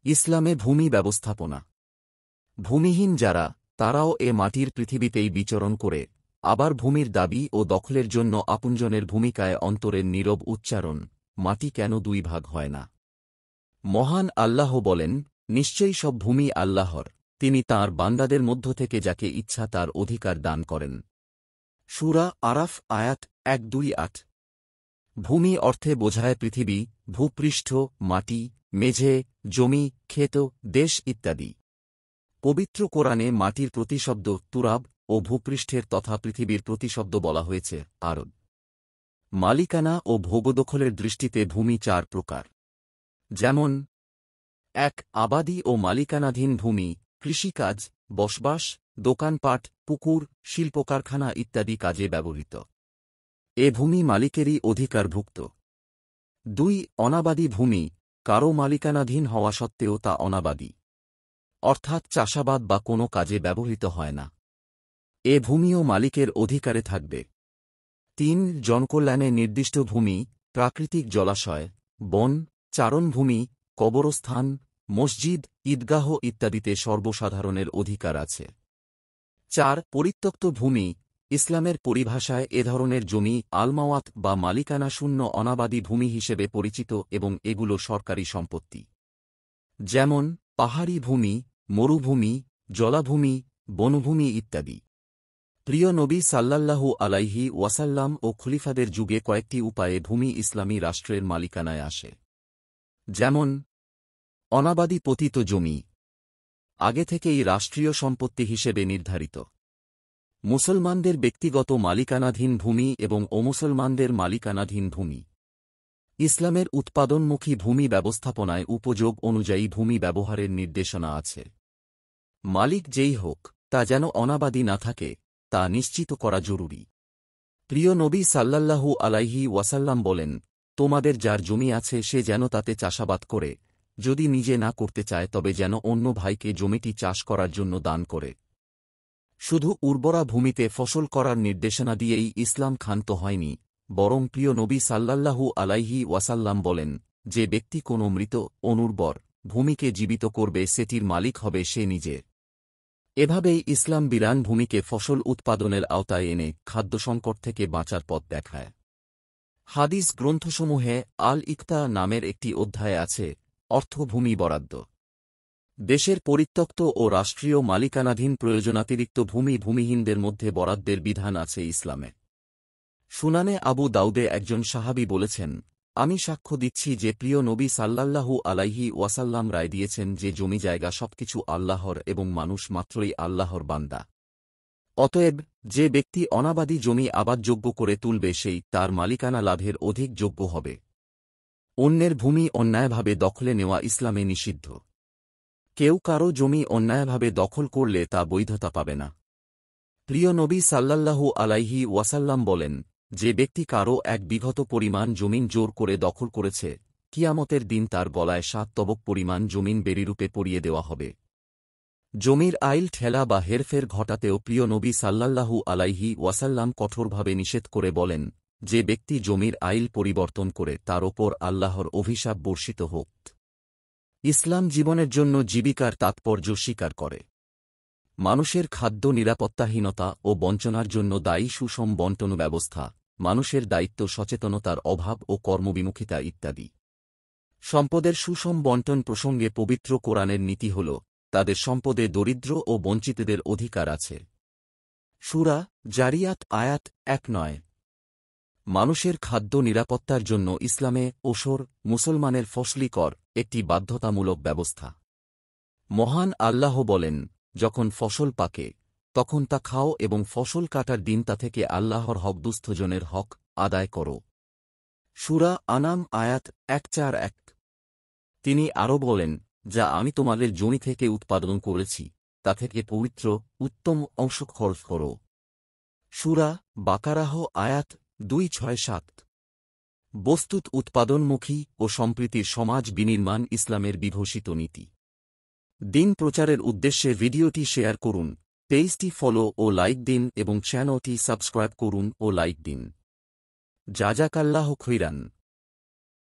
ইসলামে ভূমি ব্যবস্থাপনা। ভূমিহীন যারা, তারাও এ মাটির পৃথিবীতেই বিচরণ করে, আবার ভূমির দাবি ও দখলের জন্য আপনজনের ভূমিকায় অন্তরের নীরব উচ্চারণ, মাটি কেন দুই ভাগ হয় না। মহান আল্লাহ বলেন, নিশ্চয়ই সব ভূমি আল্লাহর, তিনি তাঁর বান্দাদের মধ্য থেকে যাকে ইচ্ছা তার অধিকার দান করেন। সূরা আরাফ আয়াত 128। ভূমি অর্থে বোঝায় পৃথিবী, ভূপৃষ্ঠ, মাটি, মেঝে, জমি, ক্ষেত, দেশ ইত্যাদি। পবিত্র কোরআনে মাটির প্রতিশব্দ তুরাব ও ভূপৃষ্ঠের তথা পৃথিবীর প্রতিশব্দ বলা হয়েছে আরদ। মালিকানা ও ভোগদখলের দৃষ্টিতে ভূমি 4 প্রকার। যেমন 1. আবাদি ও মালিকানাধীন ভূমি, কৃষিকাজ, বসবাস, দোকানপাট, পুকুর, শিল্পকারখানা ইত্যাদি কাজে ব্যবহৃত। এ ভূমি মালিকেরই অধিকারভুক্ত। 2. অনাবাদি ভূমি, কারও মালিকানাধীন হওয়া সত্ত্বেও তা অনাবাদি, অর্থাৎ চাষাবাদ বা কোনো কাজে ব্যবহৃত হয় না। এ ভূমিও মালিকের অধিকারে থাকবে। 3. জনকল্যাণে নির্দিষ্ট ভূমি, প্রাকৃতিক জলাশয়, বন, চারণভূমি, কবরস্থান, মসজিদ, ঈদগাহ ইত্যাদিতে সর্বসাধারণের অধিকার আছে। 4. পরিত্যক্ত ভূমি, ইসলামের পরিভাষায় এ ধরনের জমি আলমাওয়াত বা মালিকানা শূন্য অনাবাদি ভূমি হিসেবে পরিচিত এবং এগুলো সরকারি সম্পত্তি। যেমন পাহাড়ি ভূমি, মরুভূমি, জলাভূমি, বনভূমি ইত্যাদি। প্রিয় নবী সাল্লাল্লাহু আলাইহি ওয়াসাল্লাম ও খলিফাদের যুগে কয়েকটি উপায়ে ভূমি ইসলামী রাষ্ট্রের মালিকানায় আসে। যেমন অনাবাদি পতিত জমি, আগে থেকেই রাষ্ট্রীয় সম্পত্তি হিসেবে নির্ধারিত। মুসলমানদের ব্যক্তিগত মালিকানাধীন ভূমি এবং অমুসলমানদের মালিকানাধীন ভূমি। ইসলামের উৎপাদনমুখী ভূমি ব্যবস্থাপনায় উপযোগ অনুযায়ী ভূমি ব্যবহারের নির্দেশনা আছে। মালিক যেই হোক, তা যেন অনাবাদি না থাকে, তা নিশ্চিত করা জরুরি। প্রিয় নবী সাল্লাল্লাহু আলাইহি ওয়াসাল্লাম বলেন, তোমাদের যার জমি আছে সে যেন তাতে চাষাবাদ করে, যদি নিজে না করতে চায় তবে যেন অন্য ভাইকে জমিটি চাষ করার জন্য দান করে। শুধু উর্বরা ভূমিতে ফসল করার নির্দেশনা দিয়েই ইসলাম ক্ষান্ত হয়নি, বরং প্রিয় নবী সাল্লাল্লাহু আলাইহি ওয়াসাল্লাম বলেন, যে ব্যক্তি কোনো মৃত, অনুর্বর ভূমিকে জীবিত করবে সেটির মালিক হবে সে নিজে। এভাবেই ইসলাম বিরান ভূমিকে ফসল উৎপাদনের আওতায় এনে খাদ্যসংকট থেকে বাঁচার পথ দেখায়। হাদিস গ্রন্থসমূহে আল ইকতা নামের একটি অধ্যায় আছে, অর্থভূমি বরাদ্দ। দেশের পরিত্যক্ত ও রাষ্ট্রীয় মালিকানাধীন প্রয়োজনাতিরিক্ত ভূমি ভূমিহীনদের মধ্যে বরাদ্দের বিধান আছে ইসলামে। সুনানে আবু দাউদে একজন সাহাবী বলেছেন, আমি সাক্ষ্য দিচ্ছি যে প্রিয় নবী সাল্লাল্লাহু আলাইহি ওয়াসাল্লাম রায় দিয়েছেন যে জমি জায়গা সবকিছু আল্লাহর এবং মানুষ মাত্রই আল্লাহর বান্দা। অতএব যে ব্যক্তি অনাবাদি জমি আবাদযোগ্য করে তুলবে সেই তার মালিকানা লাভের অধিক যোগ্য হবে। অন্যের ভূমি অন্যায়ভাবে দখলে নেওয়া ইসলামে নিষিদ্ধ। কেউ কারো জমি অন্যায়ভাবে দখল করলে তা বৈধতা পাবে না। প্রিয় নবী সাল্লাল্লাহু আলাইহি ওয়াসাল্লাম বলেন, যে ব্যক্তি কারো এক বিঘত পরিমাণ জমিন জোর করে দখল করেছে, কিয়ামতের দিন তার গলায় 7 তবক পরিমাণ জমিন বেড়িরূপে পরিয়ে দেওয়া হবে। জমির আইল ঠেলা বা হেরফের ঘটাতেও প্রিয় নবী সাল্লাল্লাহু আলাইহি ওয়াসাল্লাম কঠোরভাবে নিষেধ করে বলেন, যে ব্যক্তি জমির আইল পরিবর্তন করে তার ওপর আল্লাহর অভিশাপ বর্ষিত হোক। ইসলাম জীবনের জন্য জীবিকার তাৎপর্য স্বীকার করে। মানুষের খাদ্য নিরাপত্তাহীনতা ও বঞ্চনার জন্য দায়ী সুষম বণ্টন ব্যবস্থা, মানুষের দায়িত্ব সচেতনতার অভাব ও কর্মবিমুখিতা ইত্যাদি। সম্পদের সুষম বণ্টন প্রসঙ্গে পবিত্র কোরআনের নীতি হল, তাদের সম্পদে দরিদ্র ও বঞ্চিতদের অধিকার আছে। সূরা জারিয়াত আয়াত 1-9। মানুষের খাদ্য নিরাপত্তার জন্য ইসলামে ওসর, মুসলমানের ফসলি কর একটি বাধ্যতামূলক ব্যবস্থা। মহান আল্লাহ বলেন, যখন ফসল পাকে তখন তা খাও এবং ফসল কাটার দিন তা থেকে আল্লাহর হকদুস্থজনের হক আদায় করো। সূরা আনাম আয়াত 141। তিনি আরও বলেন, যা আমি তোমাদের জমি থেকে উৎপাদন করেছি তা থেকে পবিত্র উত্তম অংশ খরচ করো। সূরা বাকারাহ আয়াত 267। বস্তুত উৎপাদনমুখী ও সম্প্রীতির সমাজ বিনির্মাণ ইসলামের বিঘোষিত নীতি। দিন প্রচারের উদ্দেশ্যে ভিডিওটি শেয়ার করুন, পেজটি ফলো ও লাইক দিন এবং চ্যানেলটি সাবস্ক্রাইব করুন ও লাইক দিন। জাযাকাল্লাহু খাইরান।